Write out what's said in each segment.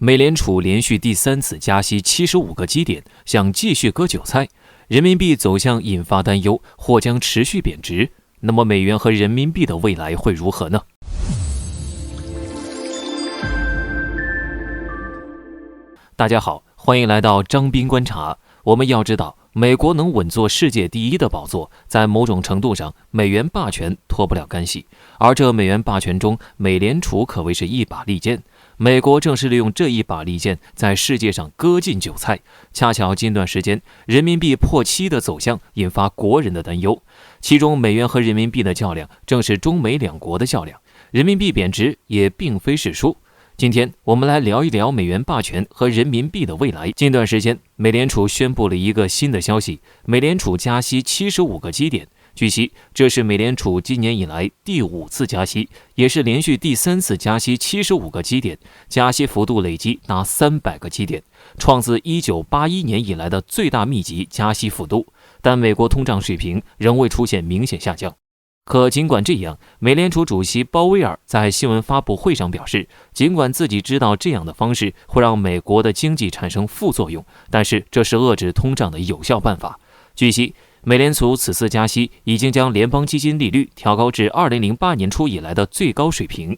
美联储连续第3次加息75个基点，想继续割韭菜，人民币走向引发担忧，或将持续贬值。那么美元和人民币的未来会如何呢？大家好，欢迎来到张斌观察。我们要知道，美国能稳坐世界第一的宝座，在某种程度上，美元霸权脱不了干系。而这美元霸权中，美联储可谓是一把利剑。美国正是利用这一把利剑，在世界上割尽韭菜。恰巧近段时间，人民币破7的走向引发国人的担忧。其中，美元和人民币的较量，正是中美两国的较量。人民币贬值也并非是输。今天我们来聊一聊美元霸权和人民币的未来。近段时间，美联储宣布了一个新的消息，美联储加息75个基点。据悉，这是美联储今年以来第5次加息，也是连续第3次加息75个基点，加息幅度累计达300个基点，创自1981年以来的最大密集加息幅度。但美国通胀水平仍未出现明显下降。可尽管这样，美联储主席鲍威尔在新闻发布会上表示，尽管自己知道这样的方式会让美国的经济产生副作用，但是这是遏制通胀的有效办法。据悉，美联储此次加息已经将联邦基金利率调高至2008年初以来的最高水平。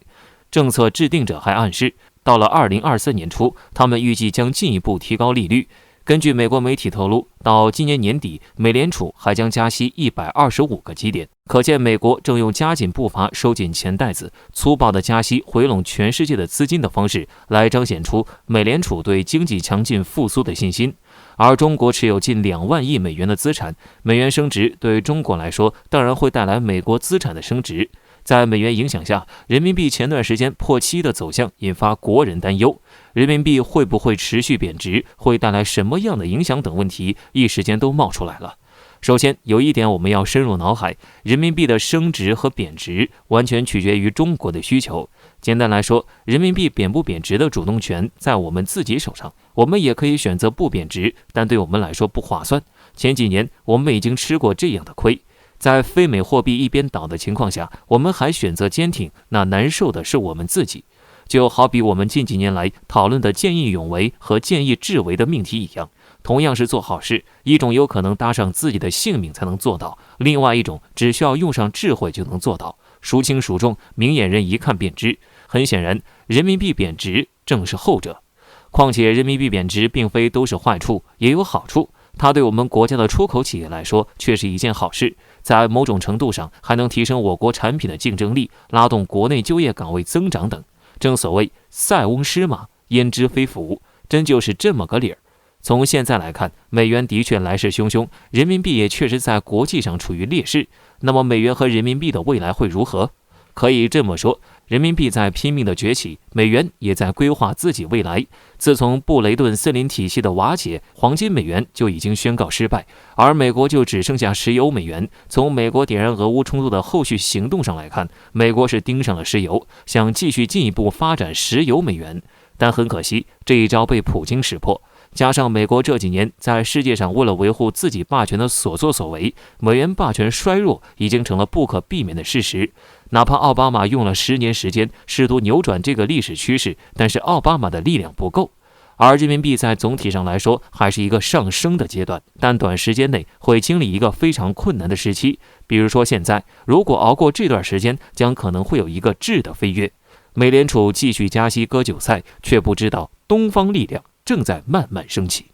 政策制定者还暗示，到了2024年初，他们预计将进一步提高利率。根据美国媒体透露，到今年年底，美联储还将加息125个基点。可见，美国正用加紧步伐收紧钱袋子、粗暴的加息回笼全世界的资金的方式，来彰显出美联储对经济强劲复苏的信心。而中国持有近2万亿美元的资产，美元升值对中国来说，当然会带来美国资产的升值。在美元影响下，人民币前段时间破7的走向引发国人担忧，人民币会不会持续贬值，会带来什么样的影响等问题，一时间都冒出来了。首先，有一点我们要深入脑海，人民币的升值和贬值完全取决于中国的需求。简单来说，人民币贬不贬值的主动权在我们自己手上，我们也可以选择不贬值，但对我们来说不划算。前几年我们已经吃过这样的亏。在非美货币一边倒的情况下，我们还选择坚挺，那难受的是我们自己。就好比我们近几年来讨论的见义勇为和见义智为的命题一样，同样是做好事，一种有可能搭上自己的性命才能做到，另外一种只需要用上智慧就能做到，孰轻孰重，明眼人一看便知。很显然，人民币贬值正是后者。况且人民币贬值并非都是坏处，也有好处。它对我们国家的出口企业来说却是一件好事，在某种程度上还能提升我国产品的竞争力，拉动国内就业岗位增长等。正所谓塞翁失马，焉知非福，真就是这么个理儿。从现在来看，美元的确来势汹汹，人民币也确实在国际上处于劣势。那么美元和人民币的未来会如何？可以这么说，人民币在拼命的崛起，美元也在规划自己未来。自从布雷顿森林体系的瓦解，黄金美元就已经宣告失败，而美国就只剩下石油美元。从美国点燃俄乌冲突的后续行动上来看，美国是盯上了石油，想继续进一步发展石油美元。但很可惜，这一招被普京识破。加上美国这几年在世界上为了维护自己霸权的所作所为，美元霸权衰弱已经成了不可避免的事实。哪怕奥巴马用了10年时间试图扭转这个历史趋势，但是奥巴马的力量不够。而人民币在总体上来说还是一个上升的阶段，但短时间内会经历一个非常困难的时期。比如说现在，如果熬过这段时间，将可能会有一个质的飞跃。美联储继续加息割韭菜，却不知道东方力量正在慢慢升起。